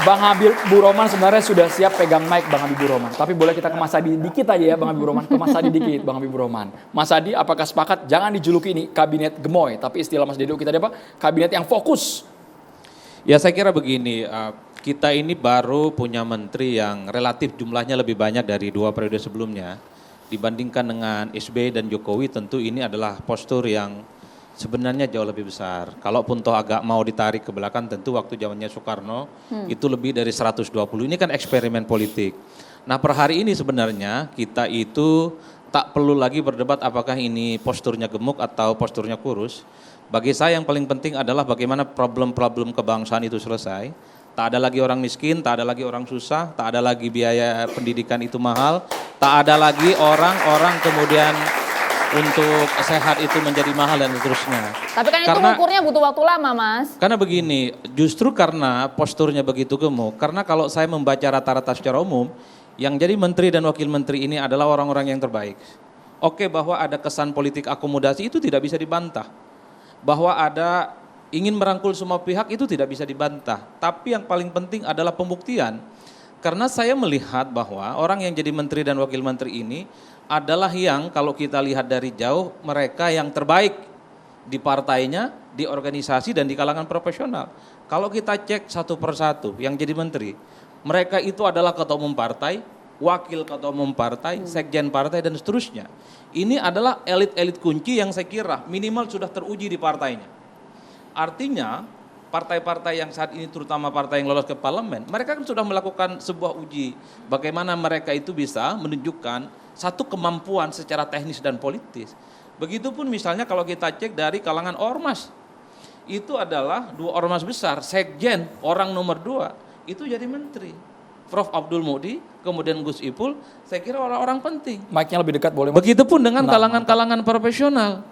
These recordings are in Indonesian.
Bang Habibur Rahman sebenarnya sudah siap pegang mic Bang Habibur Rahman. Tapi boleh kita ke Mas Adi dikit aja ya Bang Habibur Rahman. Ke Mas Adi dikit Bang Habibur Rahman. Mas Adi apakah sepakat jangan dijuluki ini kabinet gemoy. Tapi istilah Mas Dedo kita ada apa? Kabinet yang fokus. Ya saya kira begini, kita ini baru punya menteri yang relatif jumlahnya lebih banyak dari 2 periode sebelumnya. Dibandingkan dengan SBY dan Jokowi tentu ini adalah postur yang sebenarnya jauh lebih besar. Kalaupun toh agak mau ditarik ke belakang tentu waktu zamannya Soekarno itu lebih dari 120. Ini kan eksperimen politik. Nah per hari ini sebenarnya kita itu tak perlu lagi berdebat apakah ini posturnya gemuk atau posturnya kurus. Bagi saya yang paling penting adalah bagaimana problem-problem kebangsaan itu selesai. Tak ada lagi orang miskin, tak ada lagi orang susah, tak ada lagi biaya pendidikan itu mahal, tak ada lagi orang-orang kemudian untuk sehat itu menjadi mahal dan seterusnya. Tapi kan itu ukurnya butuh waktu lama, Mas. Karena begini, justru karena posturnya begitu gemuk, karena kalau saya membaca rata-rata secara umum, yang jadi menteri dan wakil menteri ini adalah orang-orang yang terbaik. Oke, bahwa ada kesan politik akomodasi itu tidak bisa dibantah. Bahwa ada ingin merangkul semua pihak itu tidak bisa dibantah. Tapi yang paling penting adalah pembuktian. Karena saya melihat bahwa orang yang jadi menteri dan wakil menteri ini adalah yang kalau kita lihat dari jauh mereka yang terbaik di partainya, di organisasi dan di kalangan profesional. Kalau kita cek satu persatu yang jadi menteri, mereka itu adalah ketua umum partai, wakil ketua umum partai, sekjen partai dan seterusnya. Ini adalah elit-elit kunci yang saya kira minimal sudah teruji di partainya. Artinya partai-partai yang saat ini terutama partai yang lolos ke parlemen, mereka kan sudah melakukan sebuah uji bagaimana mereka itu bisa menunjukkan satu kemampuan secara teknis dan politis. Begitupun misalnya kalau kita cek dari kalangan ormas, itu adalah 2 ormas besar, sekjen orang nomor 2 itu jadi menteri. Prof. Abdul Muhdi, kemudian Gus Ipul, saya kira orang-orang penting. Mic-nya lebih dekat boleh Mas? Begitupun dengan kalangan-kalangan profesional.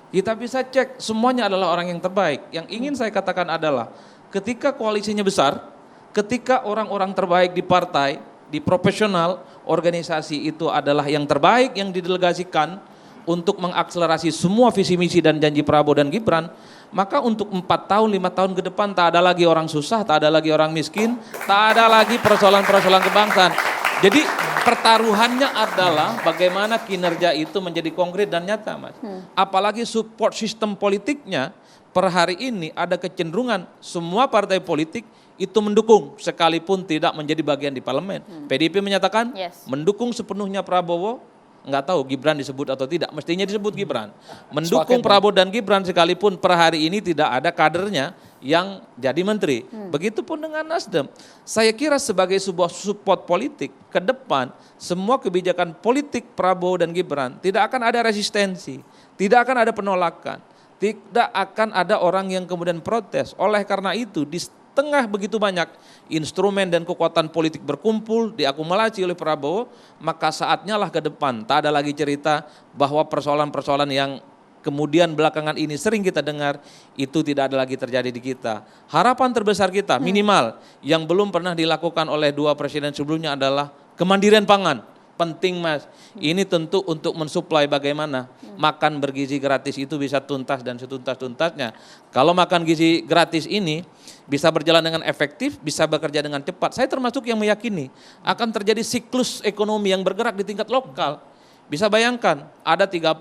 Kita bisa cek semuanya adalah orang yang terbaik. Yang ingin saya katakan adalah ketika koalisinya besar, ketika orang-orang terbaik di partai, di profesional, organisasi itu adalah yang terbaik yang didelegasikan untuk mengakselerasi semua visi misi dan janji Prabowo dan Gibran, maka untuk 4 tahun, 5 tahun ke depan tak ada lagi orang susah, tak ada lagi orang miskin, tak ada lagi persoalan-persoalan kebangsaan. Jadi pertaruhannya adalah bagaimana kinerja itu menjadi konkret dan nyata, Mas. Apalagi support sistem politiknya per hari ini ada kecenderungan semua partai politik itu mendukung sekalipun tidak menjadi bagian di parlemen. PDIP menyatakan mendukung sepenuhnya Prabowo, nggak tahu Gibran disebut atau tidak, mestinya disebut Gibran. Mendukung Prabowo dan Gibran sekalipun per hari ini tidak ada kadernya yang jadi menteri. Begitupun dengan Nasdem. Saya kira sebagai sebuah support politik ke depan, semua kebijakan politik Prabowo dan Gibran tidak akan ada resistensi, tidak akan ada penolakan, tidak akan ada orang yang kemudian protes. Oleh karena itu di tengah begitu banyak instrumen dan kekuatan politik berkumpul, diakumulasi oleh Prabowo, maka saatnya lah ke depan. Tak ada lagi cerita bahwa persoalan-persoalan yang kemudian belakangan ini sering kita dengar, itu tidak ada lagi terjadi di kita. Harapan terbesar kita minimal yang belum pernah dilakukan oleh 2 presiden sebelumnya adalah kemandirian pangan. Penting, Mas, ini tentu untuk mensuplai bagaimana makan bergizi gratis itu bisa tuntas dan setuntas-tuntasnya. Kalau makan gizi gratis ini bisa berjalan dengan efektif, bisa bekerja dengan cepat. Saya termasuk yang meyakini akan terjadi siklus ekonomi yang bergerak di tingkat lokal. Bisa bayangkan ada 30-40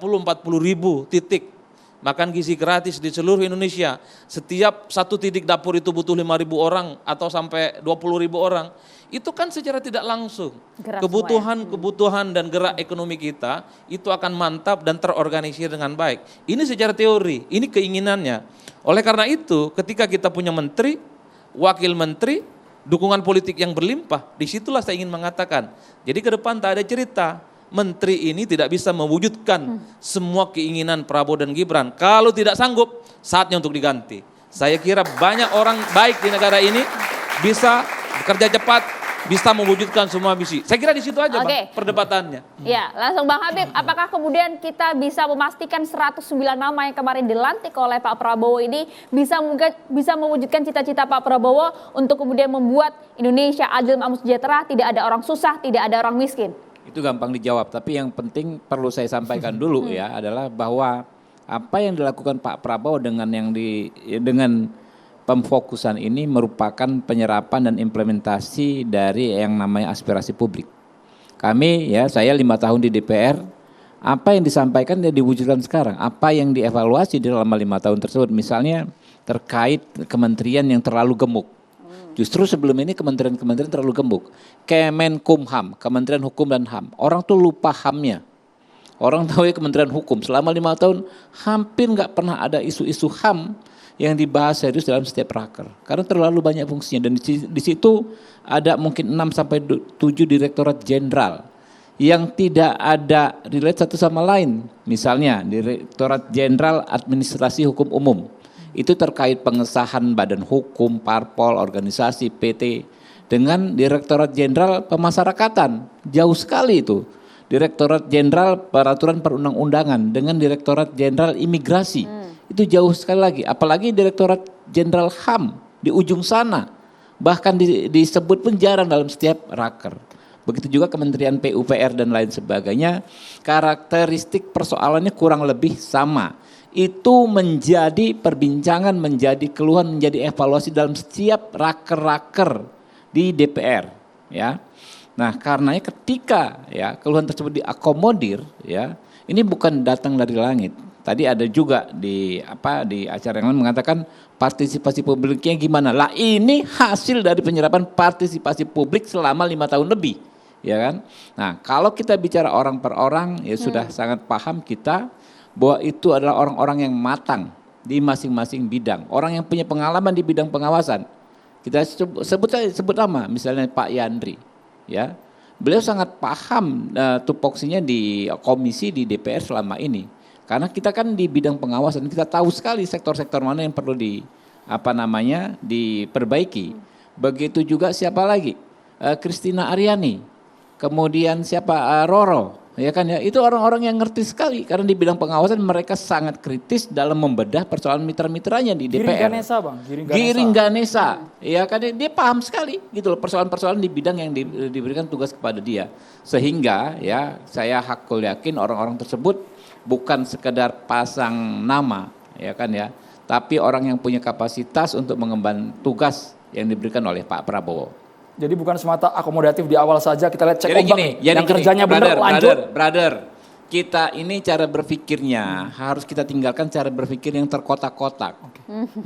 ribu titik makan gizi gratis di seluruh Indonesia. Setiap satu titik dapur itu butuh 5.000 orang atau sampai 20.000 orang. Itu kan secara tidak langsung kebutuhan dan gerak ekonomi kita itu akan mantap dan terorganisir dengan baik. Ini secara teori, ini keinginannya. Oleh karena itu ketika kita punya menteri, wakil menteri, dukungan politik yang berlimpah, disitulah saya ingin mengatakan. Jadi ke depan tak ada cerita menteri ini tidak bisa mewujudkan semua keinginan Prabowo dan Gibran. Kalau tidak sanggup, saatnya untuk diganti. Saya kira banyak orang baik di negara ini bisa bekerja cepat, bisa mewujudkan semua misi. Saya kira di situ aja Bang, perdebatannya. Ya, langsung Bang Habib, apakah kemudian kita bisa memastikan 109 nama yang kemarin dilantik oleh Pak Prabowo ini bisa mewujudkan cita-cita Pak Prabowo untuk kemudian membuat Indonesia adil, makmur, sejahtera, tidak ada orang susah, tidak ada orang miskin? Itu gampang dijawab, tapi yang penting perlu saya sampaikan dulu ya adalah bahwa apa yang dilakukan Pak Prabowo dengan pemfokusan ini merupakan penyerapan dan implementasi dari yang namanya aspirasi publik. Kami ya, saya 5 tahun di DPR, apa yang disampaikan dan diwujudkan sekarang, apa yang dievaluasi di dalam 5 tahun tersebut, misalnya terkait kementerian yang terlalu gemuk. Justru sebelum ini kementerian-kementerian terlalu gemuk. Kemenkumham, Kementerian Hukum dan HAM, orang tuh lupa HAM-nya. Orang tahu ya Kementerian Hukum, selama 5 tahun hampir nggak pernah ada isu-isu HAM yang dibahas serius dalam setiap raker. Karena terlalu banyak fungsinya dan di situ ada mungkin 6 sampai 7 direktorat jenderal yang tidak ada relate satu sama lain. Misalnya Direktorat Jenderal Administrasi Hukum Umum. Itu terkait pengesahan badan hukum, parpol, organisasi, PT dengan Direktorat Jenderal Pemasyarakatan. Jauh sekali itu. Direktorat Jenderal Peraturan Perundang-undangan dengan Direktorat Jenderal Imigrasi. Itu jauh sekali lagi. Apalagi Direktorat Jenderal HAM di ujung sana. Bahkan disebut pun jarang dalam setiap raker. Begitu juga Kementerian PUPR dan lain sebagainya. Karakteristik persoalannya kurang lebih sama. Itu menjadi perbincangan, menjadi keluhan, menjadi evaluasi dalam setiap raker-raker di DPR, ya. Nah, karenanya ketika ya keluhan tersebut diakomodir, ya, ini bukan datang dari langit. Tadi ada juga di acara yang lain mengatakan partisipasi publiknya gimana? Lah ini hasil dari penyerapan partisipasi publik selama 5 tahun lebih, ya kan? Nah, kalau kita bicara orang per orang, ya sudah sangat paham kita bahwa itu adalah orang-orang yang matang di masing-masing bidang, orang yang punya pengalaman di bidang pengawasan. Kita sebut nama, misalnya Pak Yandri, ya, beliau sangat paham tupoksinya di komisi di DPR selama ini, karena kita kan di bidang pengawasan kita tahu sekali sektor-sektor mana yang perlu diperbaiki. Begitu juga siapa lagi, Christina Aryani, kemudian siapa Roro. Ya kan ya, itu orang-orang yang ngerti sekali karena di bidang pengawasan mereka sangat kritis dalam membedah persoalan mitra-mitranya di DPR. Giring Ganesa, Bang. Giring Ganesa. Ya kan dia paham sekali gitu loh persoalan-persoalan di bidang yang diberikan tugas kepada dia. Sehingga ya saya hakul yakin orang-orang tersebut bukan sekedar pasang nama, ya kan ya, tapi orang yang punya kapasitas untuk mengemban tugas yang diberikan oleh Pak Prabowo. Jadi bukan semata akomodatif di awal saja kita lihat cek Jadi ombak yang kerjanya benar lanjut. Brother, kita ini cara berpikirnya harus kita tinggalkan cara berpikir yang terkotak-kotak.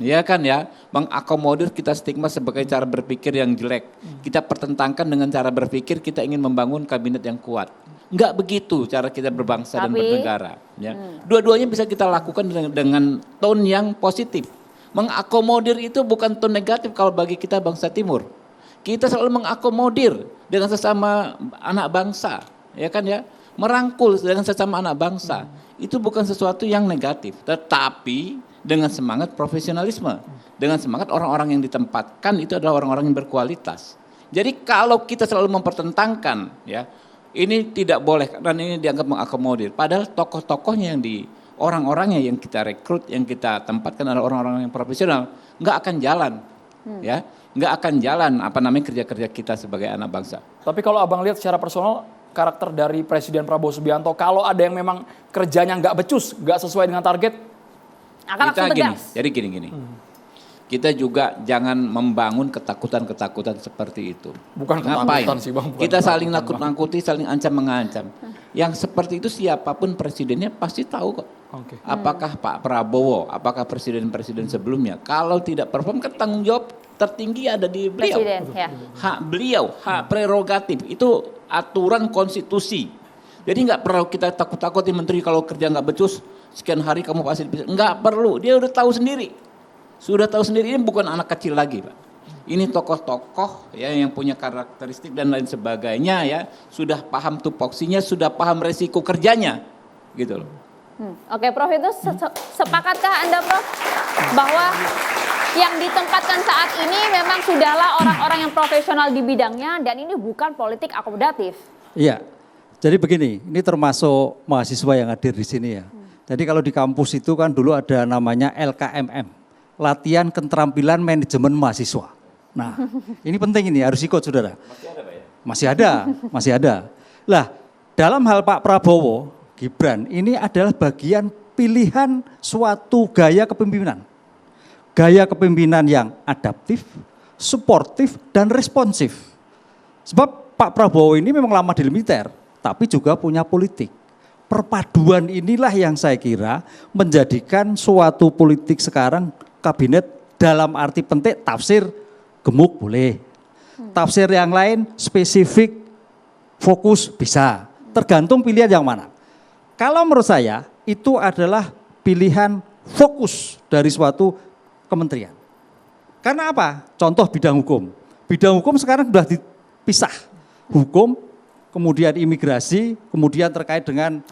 Ya kan ya, mengakomodir kita stigma sebagai cara berpikir yang jelek. Kita pertentangkan dengan cara berpikir kita ingin membangun kabinet yang kuat. Enggak begitu cara kita berbangsa dan bernegara. Ya. Dua-duanya bisa kita lakukan dengan tone yang positif. Mengakomodir itu bukan tone negatif kalau bagi kita bangsa Timur. Kita selalu mengakomodir dengan sesama anak bangsa, ya kan ya, merangkul dengan sesama anak bangsa. Itu bukan sesuatu yang negatif, tetapi dengan semangat profesionalisme, dengan semangat orang-orang yang ditempatkan itu adalah orang-orang yang berkualitas. Jadi kalau kita selalu mempertentangkan, ya, ini tidak boleh dan ini dianggap mengakomodir. Padahal tokoh-tokohnya yang orang-orangnya yang kita rekrut, yang kita tempatkan adalah orang-orang yang profesional, nggak akan jalan, ya. Nggak akan jalan kerja-kerja kita sebagai anak bangsa. Tapi kalau abang lihat secara personal karakter dari Presiden Prabowo Subianto, kalau ada yang memang kerjanya nggak becus, nggak sesuai dengan target, akan langsung tegas. Jadi gini. Kita juga jangan membangun ketakutan-ketakutan seperti itu. Bukan ketakutan sih Bang. Kita saling nakut-nakuti, saling ancam-mengancam. Yang seperti itu siapapun presidennya pasti tahu kok. Okay. Apakah Pak Prabowo, apakah presiden-presiden sebelumnya, kalau tidak perform kan tanggung jawab tertinggi ada di beliau. Presiden, ya. Hak beliau, hak prerogatif, itu aturan konstitusi. Jadi nggak perlu kita takut-takuti menteri kalau kerja nggak becus, sekian hari kamu pasti nggak perlu. Dia udah tahu sendiri. Sudah tahu sendiri, ini bukan anak kecil lagi, Pak. Ini tokoh-tokoh ya yang punya karakteristik dan lain sebagainya ya, sudah paham tupoksinya, sudah paham resiko kerjanya, gitu loh. Oke, Prof, itu sepakatkah Anda, Prof, bahwa yang ditempatkan saat ini memang sudahlah orang-orang yang profesional di bidangnya dan ini bukan politik akomodatif? Iya, jadi begini, ini termasuk mahasiswa yang hadir di sini ya. Jadi kalau di kampus itu kan dulu ada namanya LKMM. Latihan keterampilan manajemen mahasiswa. Nah, ini penting ini harus ikut saudara. Masih ada Pak ya? Masih ada. Lah, dalam hal Pak Prabowo, Gibran, ini adalah bagian pilihan suatu gaya kepemimpinan. gaya kepemimpinan yang adaptif, suportif, dan responsif. Sebab Pak Prabowo ini memang lama di militer, tapi juga punya politik. Perpaduan inilah yang saya kira menjadikan suatu politik sekarang kabinet dalam arti penting tafsir gemuk boleh. Tafsir yang lain spesifik, fokus bisa. Tergantung pilihan yang mana. Kalau menurut saya itu adalah pilihan fokus dari suatu kementerian. Karena apa? Contoh bidang hukum. Bidang hukum sekarang sudah dipisah. Hukum, kemudian imigrasi, kemudian terkait dengan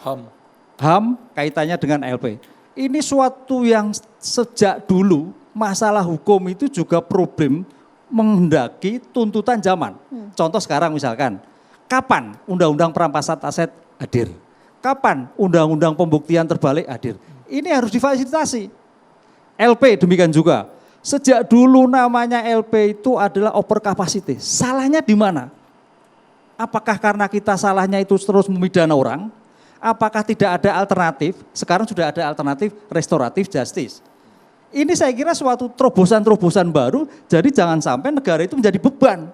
HAM kaitannya dengan LP. Ini suatu yang sejak dulu masalah hukum itu juga problem menghendaki tuntutan zaman. Contoh sekarang misalkan, kapan undang-undang perampasan aset hadir? Kapan undang-undang pembuktian terbalik hadir? Ini harus difasilitasi. LP demikian juga. Sejak dulu namanya LP itu adalah over capacity. Salahnya di mana? Apakah karena kita salahnya itu terus memidana orang? Apakah tidak ada alternatif? Sekarang sudah ada alternatif restoratif justice. Ini saya kira suatu terobosan-terobosan baru, jadi jangan sampai negara itu menjadi beban.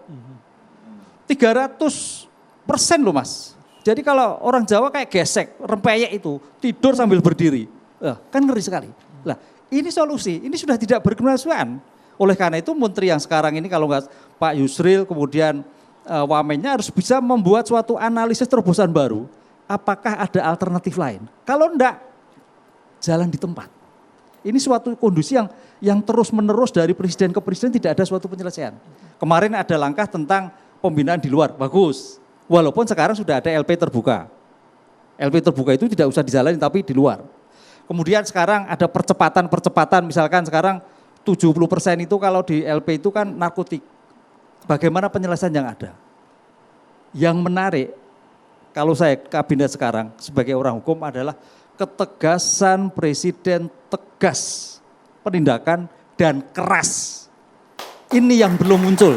300% loh Mas. Jadi kalau orang Jawa kayak gesek, rempeyek itu, tidur sambil berdiri. Kan ngeri sekali. Lah, ini solusi, ini sudah tidak berkemanusiaan. Oleh karena itu menteri yang sekarang ini kalau nggak Pak Yusril kemudian wamennya harus bisa membuat suatu analisis terobosan baru. Apakah ada alternatif lain? Kalau enggak, jalan di tempat. Ini suatu kondisi yang terus menerus dari presiden ke presiden tidak ada suatu penyelesaian. Kemarin ada langkah tentang pembinaan di luar, bagus. Walaupun sekarang sudah ada LP terbuka. LP terbuka itu tidak usah dijalani tapi di luar. Kemudian sekarang ada percepatan, misalkan sekarang 70% itu kalau di LP itu kan narkotik. Bagaimana penyelesaian yang ada? Yang menarik, kalau saya kabinet sekarang sebagai orang hukum adalah ketegasan presiden tegas, penindakan dan keras. Ini yang belum muncul.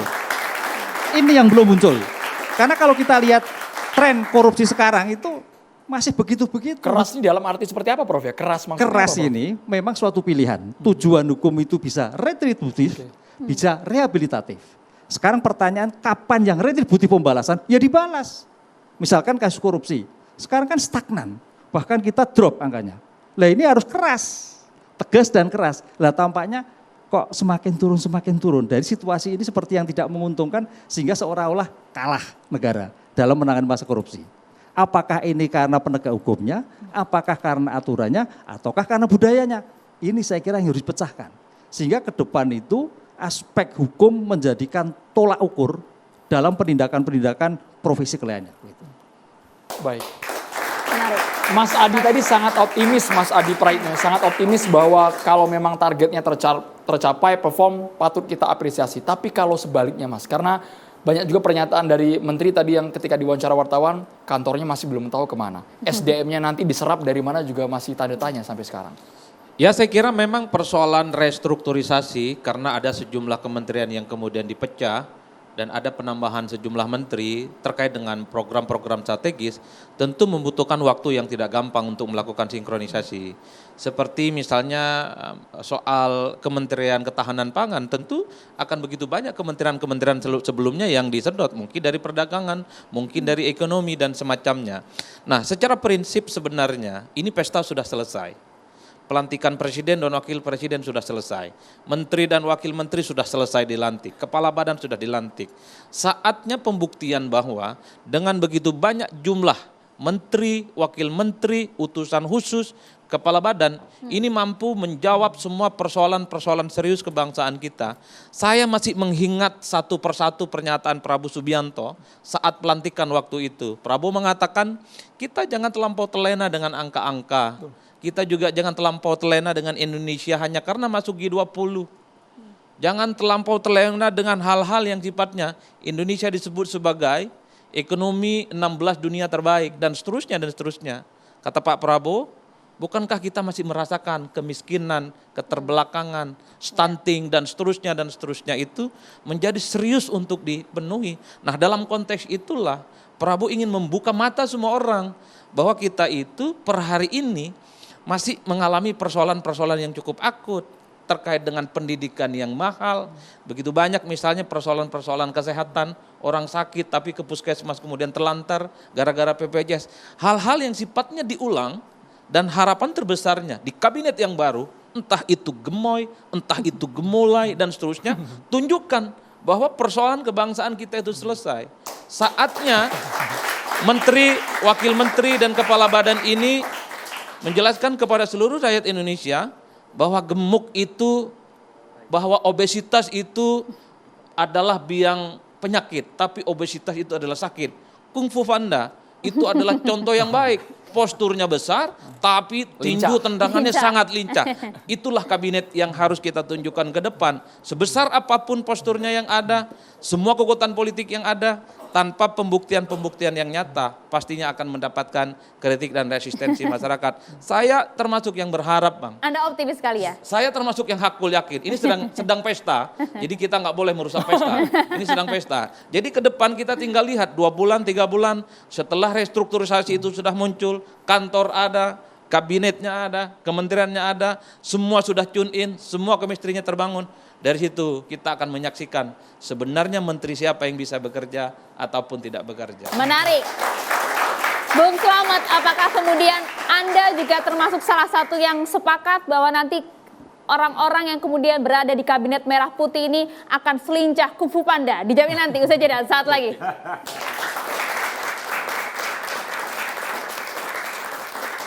Karena kalau kita lihat tren korupsi sekarang itu masih begitu-begitu. Keras ini dalam arti seperti apa Prof ya? Keras maksudnya Keras apa, Prof? ini memang suatu pilihan. Tujuan hukum itu bisa retributif, bisa rehabilitatif. Sekarang pertanyaan kapan yang retributif pembalasan? Ya dibalas. Misalkan kasus korupsi. Sekarang kan stagnan. Bahkan kita drop angkanya. Lah ini harus keras. Tegas dan keras. Lah tampaknya kok semakin turun. Dari situasi ini seperti yang tidak menguntungkan sehingga seolah-olah kalah negara dalam menangani masalah korupsi. Apakah ini karena penegak hukumnya, apakah karena aturannya, ataukah karena budayanya? Ini saya kira yang harus dipecahkan. Sehingga ke depan itu aspek hukum menjadikan tolak ukur dalam penindakan-penindakan profesi kliennya. Baik. Menarik. Mas Adi tadi sangat optimis, Mas Adi Praitno, sangat optimis bahwa kalau memang targetnya tercapai, perform patut kita apresiasi. Tapi kalau sebaliknya Mas, karena banyak juga pernyataan dari Menteri tadi yang ketika diwawancara wartawan, kantornya masih belum tahu kemana. SDM-nya nanti diserap dari mana juga masih tanda tanya sampai sekarang. Ya saya kira memang persoalan restrukturisasi karena ada sejumlah kementerian yang kemudian dipecah dan ada penambahan sejumlah menteri terkait dengan program-program strategis tentu membutuhkan waktu yang tidak gampang untuk melakukan sinkronisasi. Seperti misalnya soal Kementerian Ketahanan Pangan tentu akan begitu banyak kementerian-kementerian sebelumnya yang disedot, mungkin dari perdagangan, mungkin dari ekonomi dan semacamnya. Nah secara prinsip sebenarnya ini pesta sudah selesai. Pelantikan presiden dan wakil presiden sudah selesai. Menteri dan wakil menteri sudah selesai dilantik. Kepala badan sudah dilantik. Saatnya pembuktian bahwa dengan begitu banyak jumlah menteri, wakil menteri, utusan khusus, kepala badan, ini mampu menjawab semua persoalan-persoalan serius kebangsaan kita. Saya masih mengingat satu persatu pernyataan Prabowo Subianto saat pelantikan waktu itu. Prabowo mengatakan, kita jangan terlampau terlena dengan angka-angka. Kita juga jangan terlampau terlena dengan Indonesia hanya karena masuk G20. Jangan terlampau terlena dengan hal-hal yang sifatnya Indonesia disebut sebagai ekonomi 16 dunia terbaik dan seterusnya dan seterusnya. Kata Pak Prabowo, bukankah kita masih merasakan kemiskinan, keterbelakangan, stunting dan seterusnya itu menjadi serius untuk dipenuhi. Nah dalam konteks itulah Prabowo ingin membuka mata semua orang bahwa kita itu per hari ini masih mengalami persoalan-persoalan yang cukup akut. terkait dengan pendidikan yang mahal. Begitu banyak misalnya persoalan-persoalan kesehatan, orang sakit tapi ke puskesmas kemudian terlantar gara-gara BPJS. Hal-hal yang sifatnya diulang dan harapan terbesarnya di kabinet yang baru, entah itu gemoy, entah itu gemulai dan seterusnya, tunjukkan bahwa persoalan kebangsaan kita itu selesai. Saatnya menteri, wakil menteri dan kepala badan ini menjelaskan kepada seluruh rakyat Indonesia bahwa gemuk itu, bahwa obesitas itu adalah biang penyakit, tapi obesitas itu adalah sakit. Kung Fu Panda itu adalah contoh yang baik. Posturnya besar, tapi tinju tendangannya sangat lincah. Itulah kabinet yang harus kita tunjukkan ke depan. Sebesar apapun posturnya yang ada, semua kekuatan politik yang ada, tanpa pembuktian-pembuktian yang nyata, pastinya akan mendapatkan kritik dan resistensi masyarakat. Saya termasuk yang berharap, Bang. Anda optimis sekali ya? Saya termasuk yang hakul yakin. Ini sedang pesta, jadi kita nggak boleh merusak pesta. Ini sedang pesta. Jadi ke depan kita tinggal lihat 2 bulan, 3 bulan setelah restrukturisasi itu sudah muncul, kantor ada, kabinetnya ada, kementeriannya ada, semua sudah tune in, semua kemistrinya terbangun. Dari situ kita akan menyaksikan sebenarnya menteri siapa yang bisa bekerja ataupun tidak bekerja. Menarik. Bung Slamet, apakah kemudian Anda juga termasuk salah satu yang sepakat bahwa nanti orang-orang yang kemudian berada di kabinet merah putih ini akan selincah Kung Fu Panda? Dijamin nanti, usai jeda saat lagi.